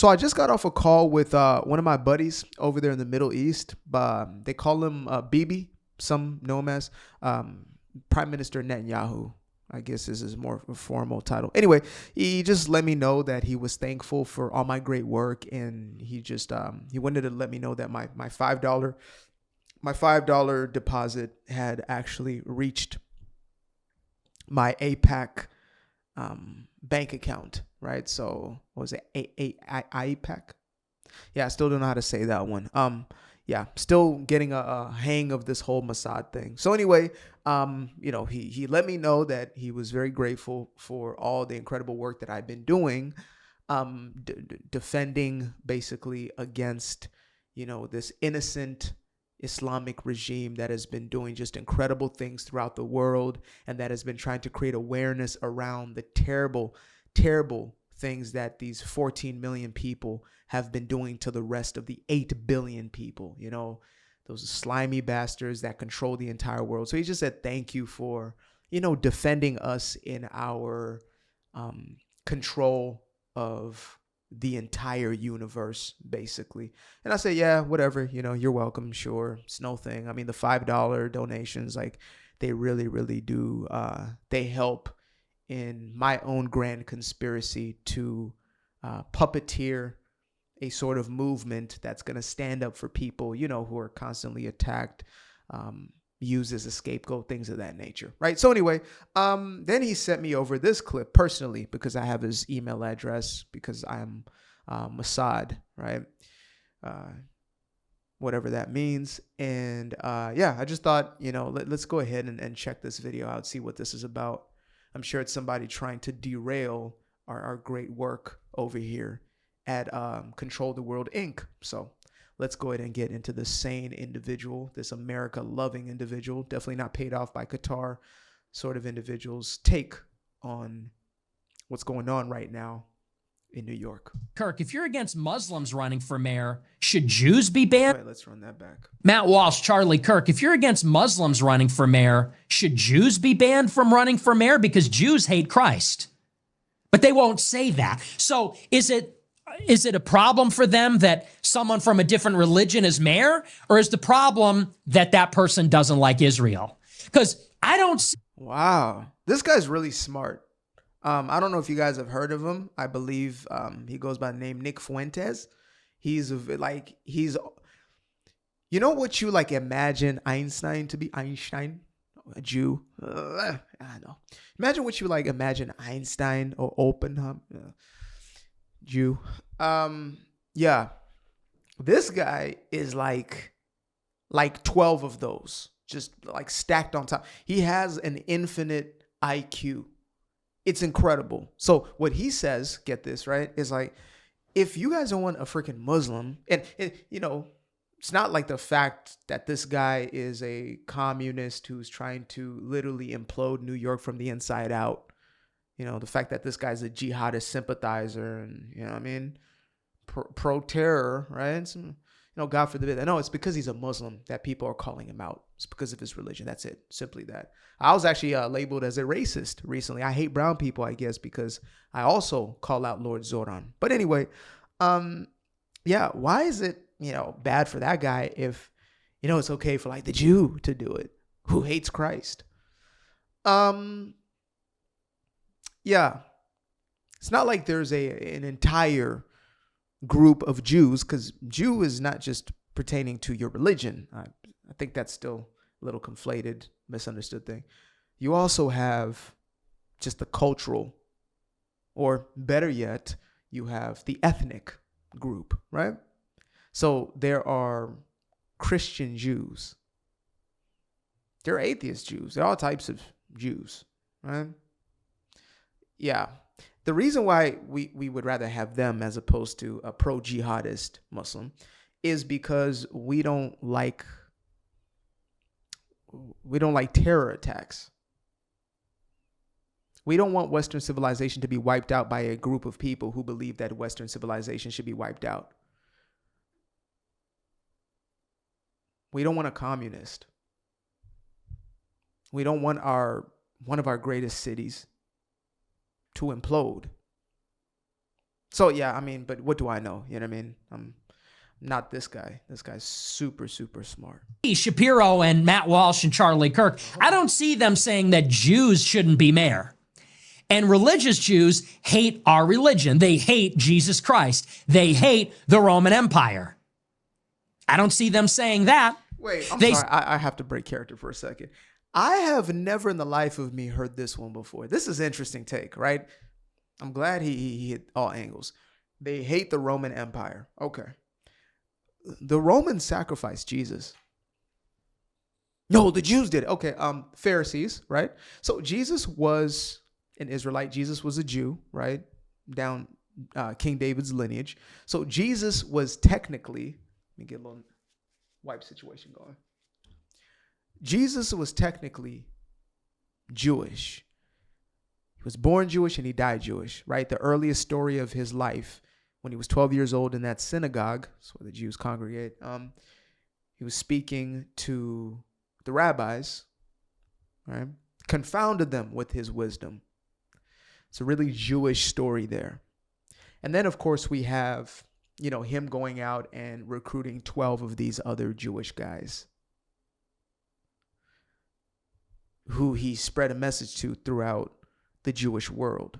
So I just got off a call with one of my buddies over there in the Middle East. They call him Bibi. Some know him as Prime Minister Netanyahu. I guess this is more of a formal title. Anyway, he just let me know that he was thankful for all my great work, and he just he wanted to let me know that my $5 deposit had actually reached my APAC bank account, right? So what was it, APAC? Yeah, I still don't know how to say that one. Yeah, still getting a hang of this whole Mossad thing. So anyway, he let me know that he was very grateful for all the incredible work that I've been doing, defending basically against, this innocent Islamic regime that has been doing just incredible things throughout the world, and that has been trying to create awareness around the terrible, terrible things that these 14 million people have been doing to the rest of the 8 billion people, those slimy bastards that control the entire world. So he just said, thank you for, defending us in our control of the entire universe, basically. And I say, yeah, whatever, you're welcome. Sure. It's no thing. I mean, the $5 donations, like, they really, really do. They help in my own grand conspiracy to puppeteer a sort of movement that's going to stand up for people, who are constantly attacked, used as a scapegoat, things of that nature, right? So anyway, then he sent me over this clip personally because I have his email address, because I'm Mossad, right? Whatever that means. And I just thought, let's go ahead and check this video out, see what this is about. I'm sure it's somebody trying to derail our great work over here at Control the World Inc. So let's go ahead and get into this sane individual, this America-loving individual, definitely not paid off by Qatar sort of individual's take on what's going on right now in New York. Kirk, if you're against Muslims running for mayor, should Jews be banned? Wait, let's run that back. Matt Walsh, Charlie Kirk, if you're against Muslims running for mayor, should Jews be banned from running for mayor? Because Jews hate Christ. But they won't say that. So is it a problem for them that someone from a different religion is mayor? Or is the problem that that person doesn't like Israel? Because I don't... Wow. This guy's really smart. I don't know if you guys have heard of him. I believe he goes by the name Nick Fuentes. He's what you like imagine Einstein to be? Einstein, a Jew. I know. Imagine what you like imagine Einstein or Oppenheimer, Jew. Yeah. This guy is like 12 of those, just like stacked on top. He has an infinite IQ. It's incredible. So what he says, get this, right, is like, if you guys don't want a freaking Muslim, and it's not like the fact that this guy is a communist who's trying to literally implode New York from the inside out. The fact that this guy's a jihadist sympathizer and, pro-terror, right? So, God forbid. No, it's because he's a Muslim that people are calling him out. It's because of his religion. That's it. Simply that. I was actually labeled as a racist recently. I hate brown people, I guess, because I also call out Lord Zoran. But anyway, why is it, bad for that guy if, it's okay for like the Jew to do it who hates Christ? It's not like there's an entire group of Jews, because Jew is not just pertaining to your religion. I think that's still a little conflated, misunderstood thing. You also have just the cultural, or better yet, you have the ethnic group, right? So there are Christian Jews. There are atheist Jews. There are all types of Jews, right? Yeah. The reason why we would rather have them as opposed to a pro-jihadist Muslim is because we don't like terror attacks. We don't want Western civilization to be wiped out by a group of people who believe that Western civilization should be wiped out. We don't want a communist. We don't want one of our greatest cities to implode. So yeah, I mean, but what do I know? You know what I mean? I'm not this guy. This guy's super, super smart. Shapiro and Matt Walsh and Charlie Kirk, I don't see them saying that Jews shouldn't be mayor. And religious Jews hate our religion. They hate Jesus Christ. They hate the Roman Empire. I don't see them saying that. Wait, I'm sorry. I have to break character for a second. I have never in the life of me heard this one before. This is an interesting take, right? I'm glad he hit all angles. They hate the Roman Empire. Okay. The Romans sacrificed Jesus. No, the Jews did. Okay, Pharisees, right? So Jesus was an Israelite. Jesus was a Jew, right? Down King David's lineage. So Jesus was technically, let me get a little wipe situation going. Jesus was technically Jewish. He was born Jewish and he died Jewish, right? The earliest story of his life, when he was 12 years old in that synagogue, that's where the Jews congregate, he was speaking to the rabbis, right? Confounded them with his wisdom. It's a really Jewish story there. And then, of course, we have, him going out and recruiting 12 of these other Jewish guys who he spread a message to throughout the Jewish world,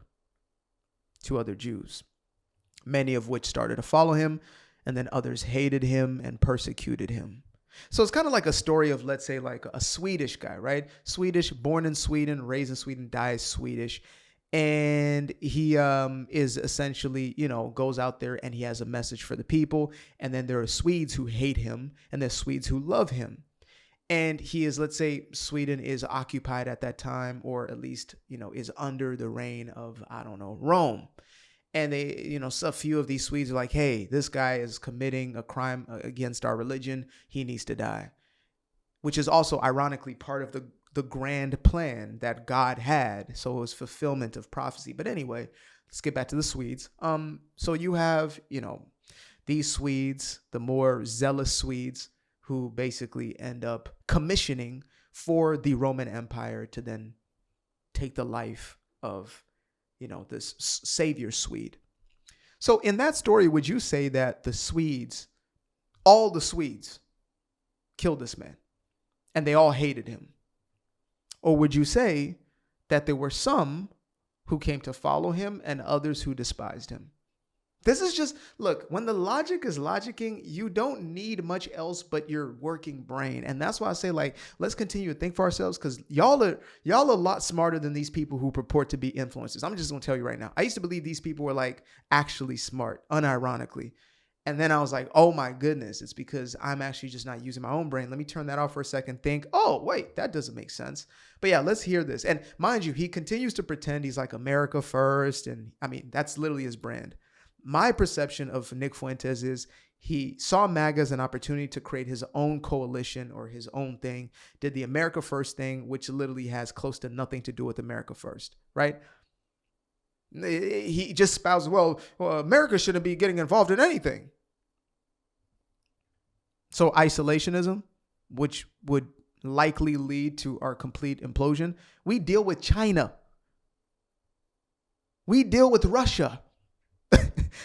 to other Jews, many of which started to follow him, and then others hated him and persecuted him. So it's kind of like a story of, let's say, like a Swedish guy, right? Swedish, born in Sweden, raised in Sweden, dies Swedish. And he is essentially, goes out there and he has a message for the people. And then there are Swedes who hate him and there's Swedes who love him. And he is, let's say, Sweden is occupied at that time, or at least, is under the reign of, Rome. And they, a few of these Swedes are like, hey, this guy is committing a crime against our religion. He needs to die, which is also ironically part of the grand plan that God had. So it was fulfillment of prophecy. But anyway, let's get back to the Swedes. So you have, these Swedes, the more zealous Swedes, who basically end up commissioning for the Roman Empire to then take the life of, this savior Swede. So in that story, would you say that the Swedes, all the Swedes, killed this man and they all hated him? Or would you say that there were some who came to follow him and others who despised him? This is just, look, when the logic is logicking, you don't need much else but your working brain. And that's why I say, like, let's continue to think for ourselves, because y'all are a lot smarter than these people who purport to be influencers. I'm just going to tell you right now. I used to believe these people were like actually smart, unironically. And then I was like, oh my goodness, it's because I'm actually just not using my own brain. Let me turn that off for a second. Think, oh, wait, that doesn't make sense. But yeah, let's hear this. And mind you, he continues to pretend he's like America first. And I mean, that's literally his brand. My perception of Nick Fuentes is he saw MAGA as an opportunity to create his own coalition or his own thing, did the America First thing, which literally has close to nothing to do with America First, right? He just spouts, well, America shouldn't be getting involved in anything. So isolationism, which would likely lead to our complete implosion. We deal with China. We deal with Russia.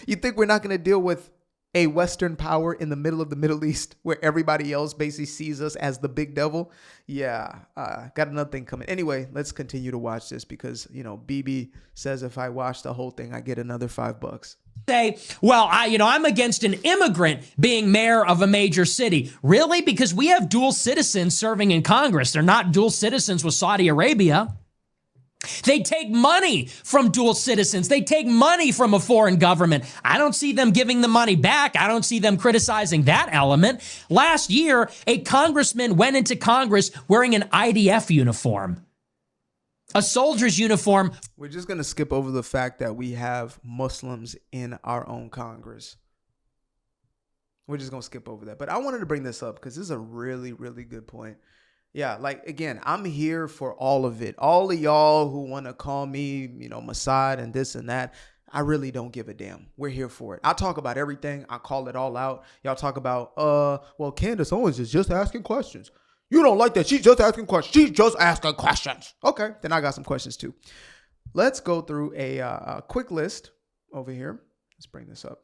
You think we're not going to deal with a Western power in the middle of the Middle East where everybody else basically sees us as the big devil? Yeah, got another thing coming. Anyway, let's continue to watch this because, BB says if I watch the whole thing, I get another $5. Say, well, I'm against an immigrant being mayor of a major city. Really? Because we have dual citizens serving in Congress. They're not dual citizens with Saudi Arabia. They take money from dual citizens. They take money from a foreign government. I don't see them giving the money back. I don't see them criticizing that element. Last year, a congressman went into Congress wearing an IDF uniform, a soldier's uniform. We're just going to skip over the fact that we have Muslims in our own Congress. We're just going to skip over that. But I wanted to bring this up because this is a really, really good point. Yeah, like, again, I'm here for all of it. All of y'all who want to call me, Mossad and this and that, I really don't give a damn. We're here for it. I talk about everything. I call it all out. Y'all talk about, well, Candace Owens is just asking questions. You don't like that. She's just asking questions. She's just asking questions. Okay, then I got some questions too. Let's go through a quick list over here Let's bring this up.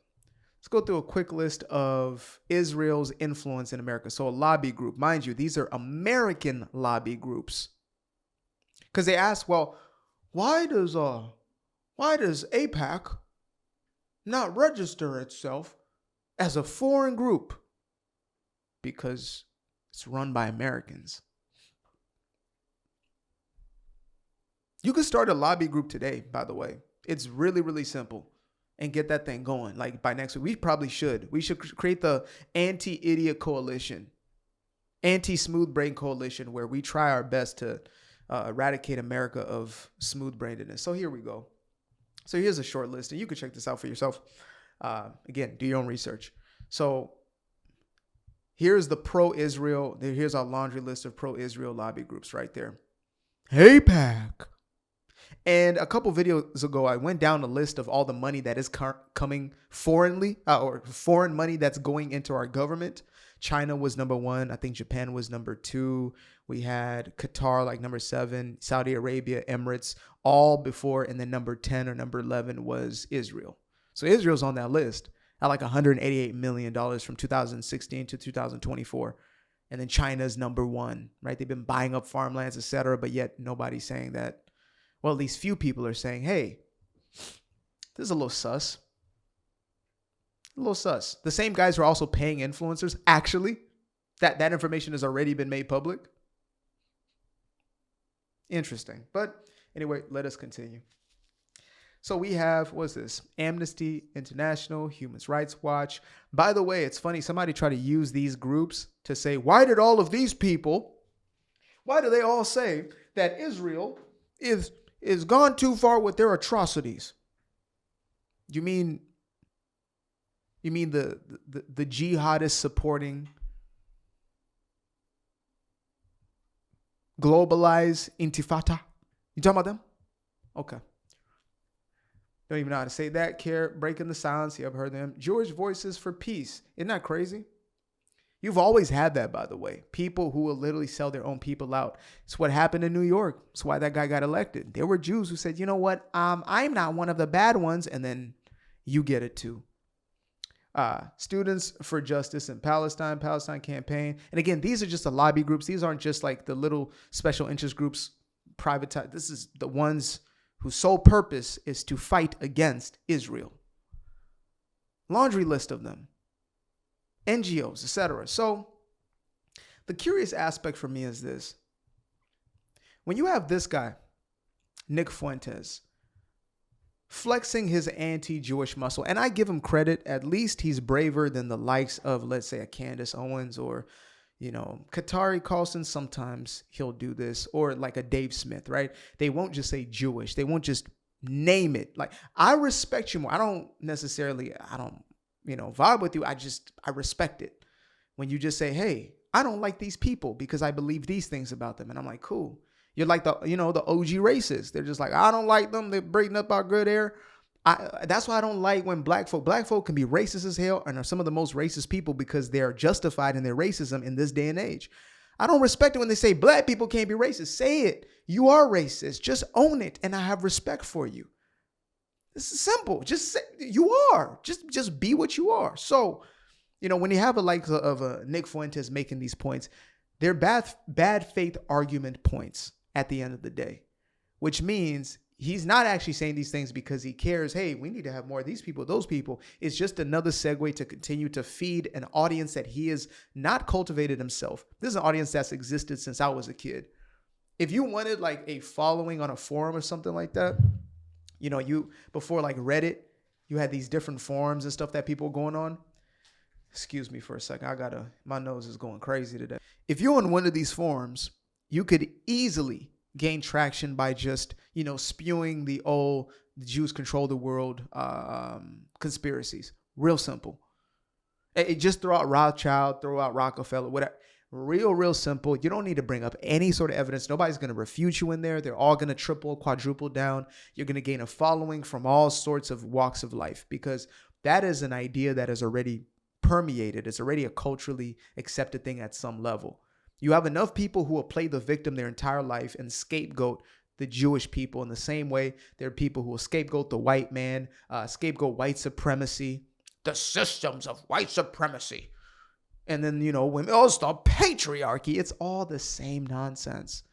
Let's go through a quick list of Israel's influence in America. So a lobby group, mind you, these are American lobby groups. Because they ask, well, why does AIPAC not register itself as a foreign group? Because it's run by Americans. You could start a lobby group today, by the way. It's really, really simple. And get that thing going. Like by next week, we probably should. We should create the anti-idiot coalition, anti-smooth brain coalition, where we try our best to eradicate America of smooth brainedness. So here we go. So here's a short list, and you can check this out for yourself. Again, do your own research. So here's the pro-Israel. Here's our laundry list of pro-Israel lobby groups right there. AIPAC. And a couple videos ago, I went down a list of all the money that is coming foreignly, or foreign money that's going into our government. China was number 1. I think Japan was number 2. We had Qatar like number 7, Saudi Arabia, Emirates, all before. And then number 10 or number 11 was Israel. So Israel's on that list at like $188 million from 2016 to 2024. And then China's number 1, right? They've been buying up farmlands, etc. But yet nobody's saying that. Well, at least few people are saying, hey, this is a little sus. A little sus. The same guys who are also paying influencers, actually, that information has already been made public. Interesting. But anyway, let us continue. So we have, what's this? Amnesty International, Human Rights Watch. By the way, it's funny. Somebody tried to use these groups to say, why do they all say that Israel is gone too far with their atrocities? You mean the jihadists supporting globalized intifada? You talking about them? Okay. Don't even know how to say that. Care, breaking the silence. You ever heard them? Jewish Voices for Peace. Isn't that crazy? You've always had that, by the way. People who will literally sell their own people out. It's what happened in New York. It's why that guy got elected. There were Jews who said, you know what? I'm not one of the bad ones. And then you get it too. Students for Justice in Palestine campaign. And again, these are just the lobby groups. These aren't just like the little special interest groups, privatized. This is the ones whose sole purpose is to fight against Israel. Laundry list of them. NGOs, etc. So the curious aspect for me is this. When you have this guy, Nick Fuentes, flexing his anti-Jewish muscle, and I give him credit, at least he's braver than the likes of, let's say, a Candace Owens or, Qatari Carlson. Sometimes he'll do this, or like a Dave Smith, right? They won't just say Jewish. They won't just name it. Like, I respect you more. I don't vibe with you. I respect it. When you just say, hey, I don't like these people because I believe these things about them. And I'm like, cool. You're like the OG racists. They're just like, I don't like them. They're breaking up our good air. That's why I don't like when black folk can be racist as hell and are some of the most racist people because they're justified in their racism in this day and age. I don't respect it when they say black people can't be racist. Say it. You are racist. Just own it. And I have respect for you. This is simple. Just say you are. Just be what you are. So, when you have a like of a Nick Fuentes making these points, they're bad faith argument points at the end of the day, which means he's not actually saying these things because he cares. Hey, we need to have more of these people, those people. It's just another segue to continue to feed an audience that he has not cultivated himself. This is an audience that's existed since I was a kid. If you wanted like a following on a forum or something like that, before like Reddit, you had these different forums and stuff that people were going on. Excuse me for a second. My nose is going crazy today. If you're on one of these forums, you could easily gain traction by just, spewing the Jews control the world conspiracies. Real simple. Just throw out Rothschild, throw out Rockefeller, whatever. Real simple. You don't need to bring up any sort of evidence. Nobody's going to refute you in there. They're all going to triple, quadruple down. You're going to gain a following from all sorts of walks of life because that is an idea that is already permeated. It's already a culturally accepted thing at some level. You have enough people who will play the victim their entire life and scapegoat the Jewish people in the same way there are people who will scapegoat the white man, scapegoat white supremacy, the systems of white supremacy. And then, women, it's the patriarchy. It's all the same nonsense.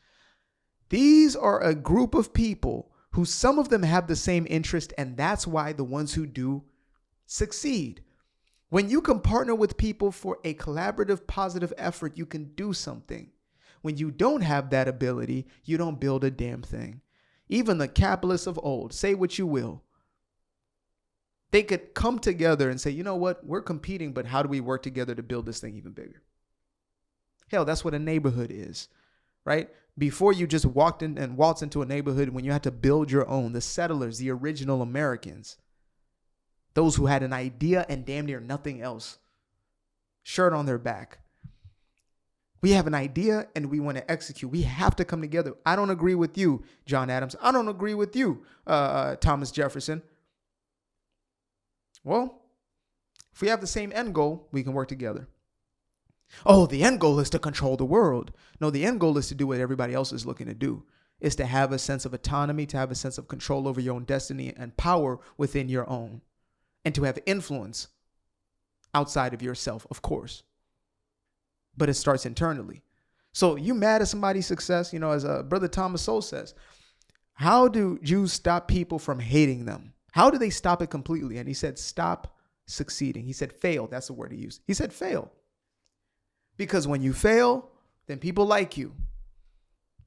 These are a group of people who some of them have the same interest, and that's why the ones who do succeed. When you can partner with people for a collaborative, positive effort, you can do something. When you don't have that ability, you don't build a damn thing. Even the capitalists of old, say what you will, they could come together and say, you know what, we're competing, but how do we work together to build this thing even bigger? Hell, that's what a neighborhood is, right? Before you just walked in and waltzed into a neighborhood, when you had to build your own, the settlers, the original Americans, those who had an idea and damn near nothing else, shirt on their back. We have an idea and we want to execute. We have to come together. I don't agree with you, John Adams. I don't agree with you, Thomas Jefferson. Well, if we have the same end goal, we can work together. Oh, the end goal is to control the world. No, the end goal is to do what everybody else is looking to do. It's to have a sense of autonomy, to have a sense of control over your own destiny and power within your own, and to have influence outside of yourself, of course. But it starts internally. So you mad at somebody's success, as Brother Thomas Sowell says, how do Jews stop people from hating them? How do they stop it completely? And he said, stop succeeding. He said, fail. That's the word he used. He said, fail. Because when you fail, then people like you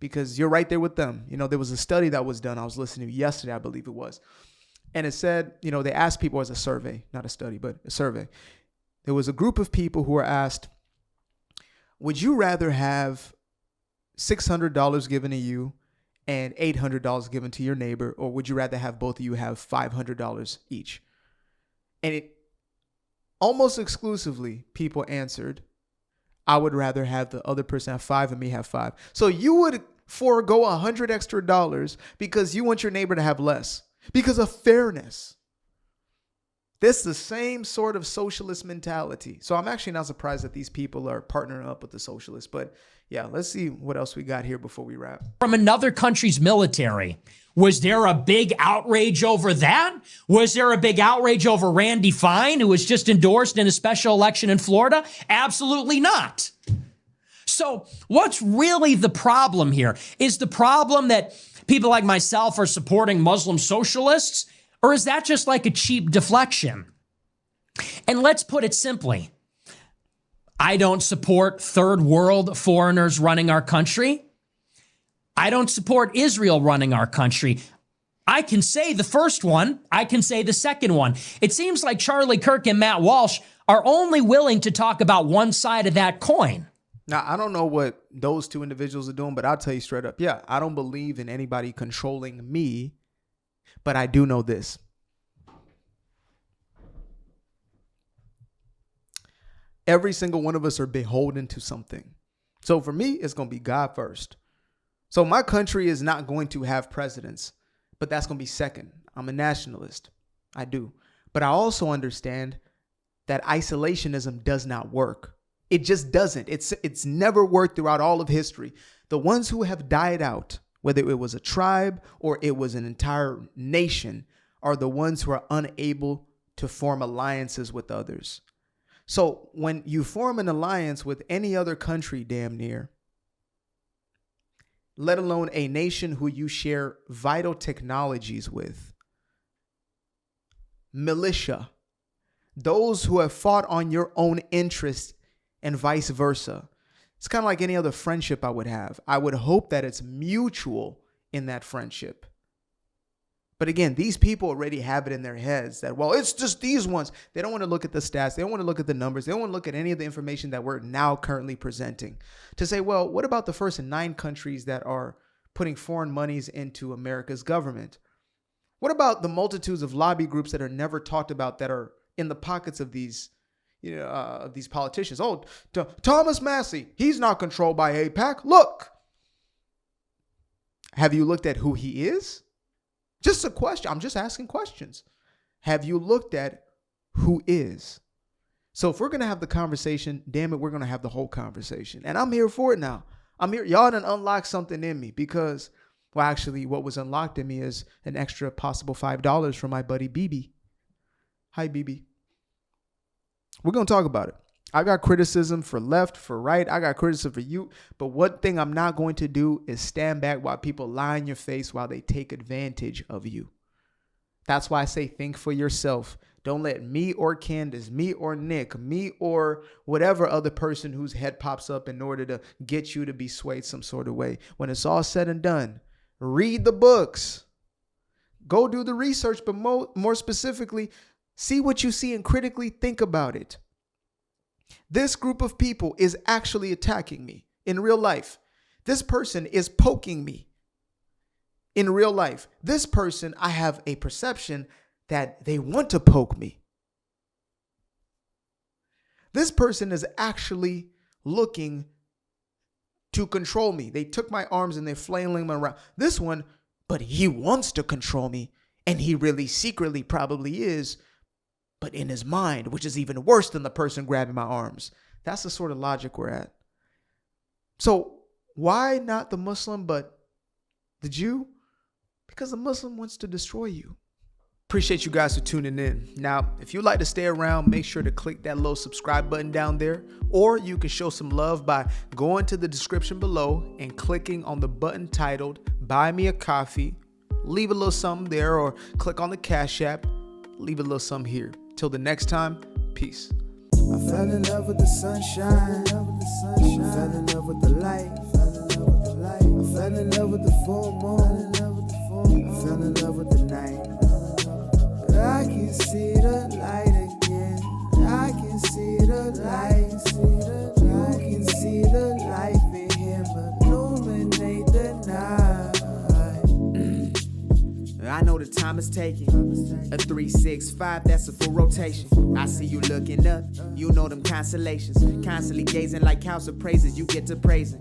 because you're right there with them. There was a study that was done. I was listening to yesterday, I believe it was. And it said, they asked people as a survey, not a study, but a survey. There was a group of people who were asked, would you rather have $600 given to you and $800 given to your neighbor, or would you rather have both of you have $500 each? And it almost exclusively people answered, I would rather have the other person have $5 and me have $5. So you would forego $100 extra because you want your neighbor to have less because of fairness. This is the same sort of socialist mentality. So I'm actually not surprised that these people are partnering up with the socialists. But yeah, let's see what else we got here before we wrap. From another country's military. Was there a big outrage over that? Was there a big outrage over Randy Fine, who was just endorsed in a special election in Florida? Absolutely not. So what's really the problem here? Is the problem that people like myself are supporting Muslim socialists? Or is that just like a cheap deflection? And let's put it simply. I don't support third world foreigners running our country. I don't support Israel running our country. I can say the first one. I can say the second one. It seems like Charlie Kirk and Matt Walsh are only willing to talk about one side of that coin. Now, I don't know what those two individuals are doing, but I'll tell you straight up. Yeah, I don't believe in anybody controlling me, but I do know this. Every single one of us are beholden to something. So for me, it's going to be God first. So my country is not going to have presidents, but that's going to be second. I'm a nationalist. I do. But I also understand that isolationism does not work. It just doesn't. It's never worked throughout all of history. The ones who have died out, whether it was a tribe or it was an entire nation, are the ones who are unable to form alliances with others. So when you form an alliance with any other country, damn near, let alone a nation who you share vital technologies with, militia, those who have fought on your own interests and vice versa. It's kind of like any other friendship I would have. I would hope that it's mutual in that friendship. But again, these people already have it in their heads that, well, it's just these ones. They don't want to look at the stats. They don't want to look at the numbers. They don't want to look at any of the information that we're now currently presenting to say, well, what about the first 9 countries that are putting foreign monies into America's government? What about the multitudes of lobby groups that are never talked about that are in the pockets of these politicians? Oh, Thomas Massey, he's not controlled by AIPAC. Look. Have you looked at who he is? Just a question. I'm just asking questions. Have you looked at who is? So if we're going to have the conversation, damn it, we're going to have the whole conversation. And I'm here for it now. I'm here. Y'all done unlock something in me because Well, actually, what was unlocked in me is an extra possible $5 from my buddy BB. Hi, BB. We're going to talk about it. I got criticism for left, for right. I got criticism for you. But one thing I'm not going to do is stand back while people lie in your face while they take advantage of you. That's why I say think for yourself. Don't let me or Candace, me or Nick, me or whatever other person whose head pops up in order to get you to be swayed some sort of way. When it's all said and done, read the books. Go do the research, but more specifically, see what you see and critically think about it. This group of people is actually attacking me in real life. This person is poking me in real life. This person, I have a perception that they want to poke me. This person is actually looking to control me. They took my arms and they're flailing them around. This one, but he wants to control me. And he really secretly probably is, but in his mind, which is even worse than the person grabbing my arms. That's the sort of logic we're at. So why not the Muslim, but the Jew? Because the Muslim wants to destroy you. Appreciate you guys for tuning in. Now, if you'd like to stay around, make sure to click that little subscribe button down there, or you can show some love by going to the description below and clicking on the button titled Buy Me a Coffee. Leave a little something there, or click on the Cash App. Leave a little something here. Till the next time, peace. I fell in love with the sunshine. I fell in love with the light. I fell in love with the full moon. I fell in love with the night. I can see the light again. I can see the light. You can see the life in him illuminate the night. I know the time is taking. A 365, that's a full rotation. I see you looking up, you know them constellations. Constantly gazing like house of praises, you get to praising.